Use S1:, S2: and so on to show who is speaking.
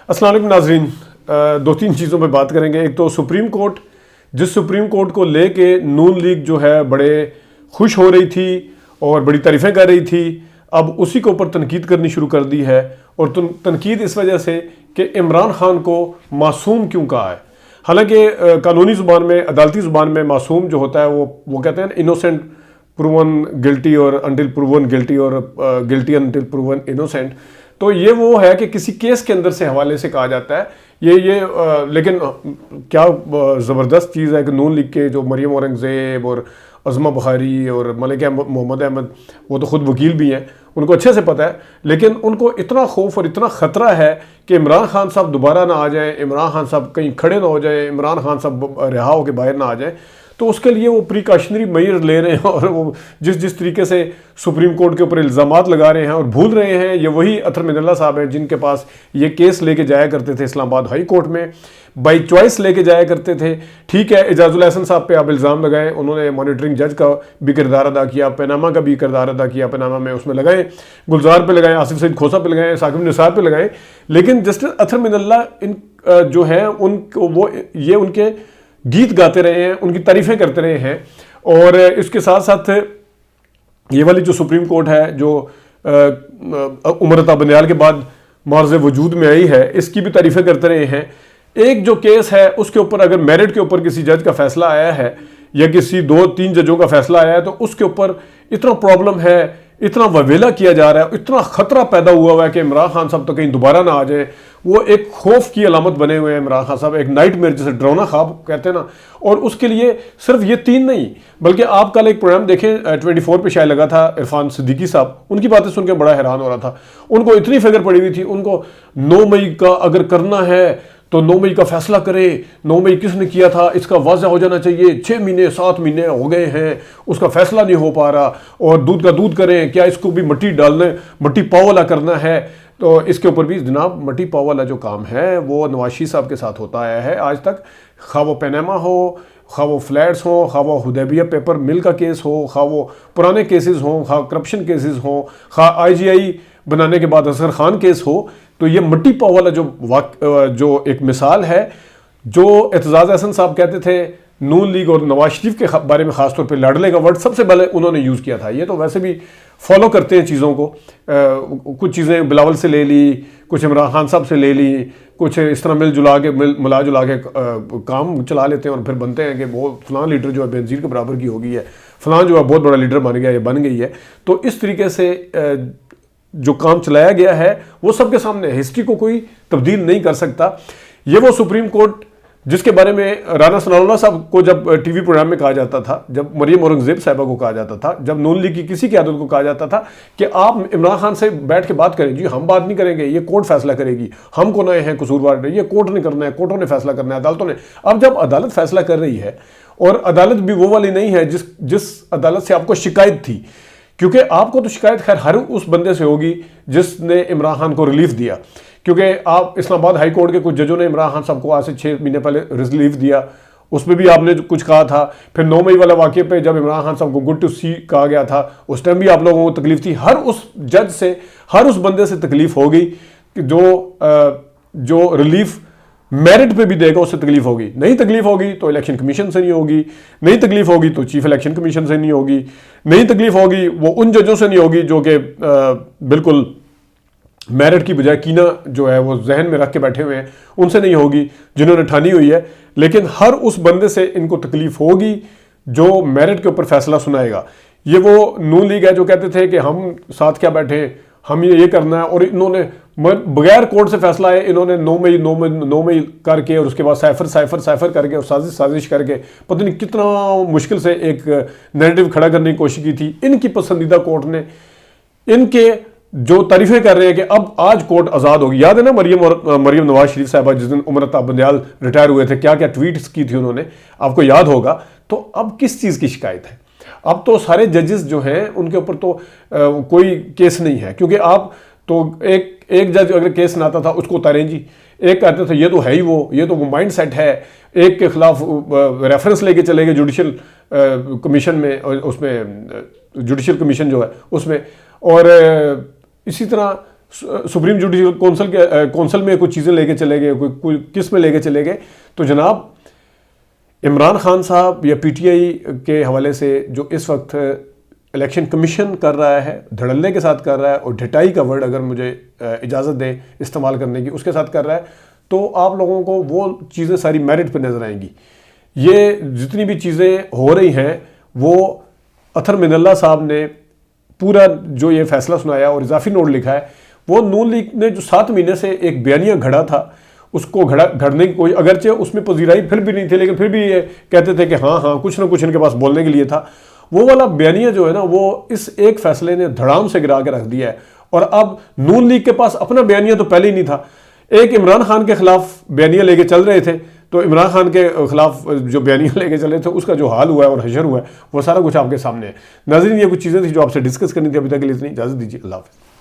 S1: السلام علیکم ناظرین، دو تین چیزوں پہ بات کریں گے۔ ایک تو سپریم کورٹ، جس سپریم کورٹ کو لے کے نون لیگ جو ہے بڑے خوش ہو رہی تھی اور بڑی تعریفیں کر رہی تھی، اب اسی کے اوپر تنقید کرنی شروع کر دی ہے، اور تنقید اس وجہ سے کہ عمران خان کو معصوم کیوں کہا ہے۔ حالانکہ قانونی زبان میں، عدالتی زبان میں معصوم جو ہوتا ہے وہ کہتے ہیں انوسینٹ پروون گلٹی اور انٹل پروون گلٹی، اور گلٹی انٹل پروون انوسینٹ۔ تو یہ وہ ہے کہ کسی کیس کے اندر سے حوالے سے کہا جاتا ہے یہ لیکن کیا زبردست چیز ہے کہ نون لیگ کے جو مریم اورنگزیب اور عظمہ بخاری اور ملکہ محمد احمد، وہ تو خود وکیل بھی ہیں، ان کو اچھے سے پتہ ہے، لیکن ان کو اتنا خوف اور اتنا خطرہ ہے کہ عمران خان صاحب دوبارہ نہ آ جائیں، عمران خان صاحب کہیں کھڑے نہ ہو جائیں، عمران خان صاحب رہا ہو کے باہر نہ آ جائیں، تو اس کے لیے وہ پریکاشنری میئر لے رہے ہیں، اور وہ جس طریقے سے سپریم کورٹ کے اوپر الزامات لگا رہے ہیں اور بھول رہے ہیں یہ وہی اطہر من اللہ صاحب ہیں جن کے پاس یہ کیس لے کے جایا کرتے تھے اسلام آباد ہائی کورٹ میں، بائی چوائس لے کے جایا کرتے تھے۔ ٹھیک ہے، اعجاز الحسن صاحب پہ آپ الزام لگائیں، انہوں نے مانیٹرنگ جج کا بھی کردار ادا کیا، پیناما کا بھی کردار ادا کیا، پیناما میں اس میں لگائیں، گلزار پہ لگائیں، آصف سعید کھوسہ پہ لگائیں، ثاقب نثار پہ لگائیں، لیکن جسٹس اطہر من اللہ جو ہے ان کو یہ ان کے گیت گاتے رہے ہیں، ان کی تعریفیں کرتے رہے ہیں، اور اس کے ساتھ ساتھ یہ والی جو سپریم کورٹ ہے جو عمر عطا بندیال کے بعد معرض وجود میں آئی ہے، اس کی بھی تعریفیں کرتے رہے ہیں۔ ایک جو کیس ہے اس کے اوپر اگر میرٹ کے اوپر کسی جج کا فیصلہ آیا ہے یا کسی 2-3 ججوں کا فیصلہ آیا ہے تو اس کے اوپر اتنا پرابلم ہے، اتنا وویلا کیا جا رہا ہے، اتنا خطرہ پیدا ہوا ہوا ہے کہ عمران خان صاحب تو کہیں دوبارہ نہ آ جائیں، وہ ایک خوف کی علامت بنے ہوئے ہیں عمران خان صاحب، ایک نائٹ میئر جسے ڈرونا خواب کہتے ہیں نا۔ اور اس کے لیے صرف یہ 3 نہیں بلکہ آپ کل ایک پروگرام دیکھیں 24 پہ شاید لگا تھا، عرفان صدیقی صاحب، ان کی باتیں سن کے بڑا حیران ہو رہا تھا۔ ان کو اتنی فکر پڑی ہوئی تھی، ان کو 9 مئی کا اگر کرنا ہے تو 9 مئی کا فیصلہ کرے، 9 مئی کس نے کیا تھا اس کا واضح ہو جانا چاہیے، 6 مہینے 7 مہینے ہو گئے ہیں اس کا فیصلہ نہیں ہو پا رہا، اور دودھ کا دودھ کریں، کیا اس کو بھی مٹی ڈالنا، مٹی پاؤ والا کرنا ہے۔ تو اس کے اوپر بھی جناب مٹی پاؤ والا جو کام ہے وہ نواز شریف صاحب کے ساتھ ہوتا آیا ہے آج تک، خواہ وہ پیناما ہو، خواہ وہ فلیٹس ہوں، خواہ وہ حدیبیہ پیپر مل کا کیس ہو، خواہ وہ پرانے کیسز ہوں، خواہ کرپشن کیسز ہوں، خواہ IGI بنانے کے بعد اصغر خان کیس ہو، تو یہ مٹی پاؤ والا جو ایک مثال ہے، جو اعتزاز احسن صاحب کہتے تھے نون لیگ اور نواز شریف کے بارے میں، خاص طور پہ لاڈلے کا ورڈ سب سے پہلے انہوں نے یوز کیا تھا۔ یہ تو ویسے بھی فالو کرتے ہیں چیزوں کو، کچھ چیزیں بلاول سے لے لی، کچھ عمران خان صاحب سے لے لی، کچھ اس طرح ملا جلا کے کام چلا لیتے ہیں، اور پھر بنتے ہیں کہ وہ فلاں لیڈر جو ہے بینظیر کے برابر کی ہو گئی ہے، فلاں جو ہے بہت بڑا لیڈر بن گیا، یہ بن گئی ہے۔ تو اس طریقے سے جو کام چلایا گیا ہے وہ سب کے سامنے، ہسٹری کو کوئی تبدیل نہیں کر سکتا۔ یہ وہ سپریم کورٹ جس کے بارے میں رانا ثناء اللہ صاحب کو جب ٹی وی پروگرام میں کہا جاتا تھا، جب مریم اورنگزیب صاحبہ کو کہا جاتا تھا، جب نون لیگ کی کسی قیادت کو کہا جاتا تھا کہ آپ عمران خان سے بیٹھ کے بات کریں، جی ہم بات نہیں کریں گے، یہ کورٹ فیصلہ کرے گی، ہم کو نئے ہیں قصوروار، یہ کورٹ نے کرنا ہے، کورٹوں نے فیصلہ کرنا ہے، عدالتوں نے۔ اب جب عدالت فیصلہ کر رہی ہے، اور عدالت بھی وہ والی نہیں ہے جس عدالت سے آپ کو شکایت تھی، کیونکہ آپ کو تو شکایت خیر ہر اس بندے سے ہوگی جس نے عمران خان کو ریلیف دیا، کیونکہ آپ اسلام آباد ہائی کورٹ کے کچھ ججوں نے عمران خان صاحب کو آج سے 6 مہینے پہلے ریلیف دیا، اس میں بھی آپ نے کچھ کہا تھا۔ پھر 9 مئی والا واقعے پہ جب عمران خان صاحب کو گڈ ٹو سی کہا گیا تھا، اس ٹائم بھی آپ لوگوں کو تکلیف تھی۔ ہر اس جج سے، ہر اس بندے سے تکلیف ہوگی کہ جو ریلیف میرٹ پہ بھی دے گا، اس سے تکلیف ہوگی۔ نہیں تکلیف ہوگی تو الیکشن کمیشن سے نہیں ہوگی، نہیں تکلیف ہوگی تو چیف الیکشن کمیشن سے نہیں ہوگی، نہیں تکلیف ہوگی وہ ان ججوں سے نہیں ہوگی جو کہ بالکل میرٹ کی بجائے کینہ جو ہے وہ ذہن میں رکھ کے بیٹھے ہوئے ہیں، ان سے نہیں ہوگی جنہوں نے ٹھانی ہوئی ہے، لیکن ہر اس بندے سے ان کو تکلیف ہوگی جو میرٹ کے اوپر فیصلہ سنائے گا۔ یہ وہ نون لیگ ہے جو کہتے تھے کہ ہم ساتھ کیا بیٹھے، ہم یہ کرنا ہے، اور انہوں نے بغیر کورٹ سے فیصلہ آئے، انہوں نے 9 مئی کر کے، اور اس کے بعد سائفر کر کے، اور سازش کر کے پتہ نہیں کتنا مشکل سے ایک نیریٹو کھڑا کرنے کی کوشش کی تھی۔ ان کی پسندیدہ کورٹ نے ان کے جو تعریفیں کر رہے ہیں کہ اب آج کورٹ آزاد ہوگی۔ یاد ہے نا مریم نواز شریف صاحبہ جس دن عمر عطا بندیال ریٹائر ہوئے تھے، کیا کیا ٹویٹس کی تھی انہوں نے، آپ کو یاد ہوگا۔ تو اب کس چیز کی شکایت ہے؟ اب تو سارے ججز جو ہیں ان کے اوپر تو کوئی کیس نہیں ہے، کیونکہ آپ تو ایک جج اگر کیس نہ آتا تھا اس کو اتاریں جی، ایک کہتے تھے یہ تو ہے ہی یہ تو وہ مائنڈ سیٹ ہے، ایک کے خلاف ریفرنس لے کے چلے گئے جوڈیشل کمیشن میں، اس میں جوڈیشل کمیشن جو ہے اس میں، اور اسی طرح سپریم جوڈیشل کونسل میں کچھ چیزیں لے کے چلے گئے, کوئی کس میں لے کے چلے گئے. تو جناب عمران خان صاحب یا پی ٹی آئی کے حوالے سے جو اس وقت الیکشن کمیشن کر رہا ہے, دھڑلے کے ساتھ کر رہا ہے, اور ڈھٹائی کا ورڈ اگر مجھے اجازت دے استعمال کرنے کی, اس کے ساتھ کر رہا ہے, تو آپ لوگوں کو وہ چیزیں ساری میرٹ پہ نظر آئیں گی. یہ جتنی بھی چیزیں ہو رہی ہیں وہ اطہر من اللہ صاحب نے پورا جو یہ فیصلہ سنایا اور اضافی نوٹ لکھا ہے, وہ نون لیگ نے جو 7 مہینے سے ایک بیانیہ گھڑا تھا, اس کو گھڑنے کی کوئی, اگرچہ اس میں پذیرائی پھر بھی نہیں تھی, لیکن پھر بھی یہ کہتے تھے کہ ہاں کچھ نہ کچھ ان کے پاس بولنے کے لیے تھا. وہ والا بیانیہ جو ہے نا, وہ اس ایک فیصلے نے دھڑام سے گرا کے رکھ دیا ہے. اور اب نون لیگ کے پاس اپنا بیانیہ تو پہلے ہی نہیں تھا. ایک عمران خان کے خلاف بیانیہ لے کے چل رہے تھے, تو عمران خان کے خلاف جو بیانیہ لے کے چلے تھے, اس کا جو حال ہوا ہے اور حشر ہوا ہے, وہ سارا کچھ آپ کے سامنے ہے. ناظرین, یہ کچھ چیزیں تھیں جو آپ سے ڈسکس کرنی تھی. ابھی تک کے لیے اتنی اجازت دیجیے. اللہ حافظ.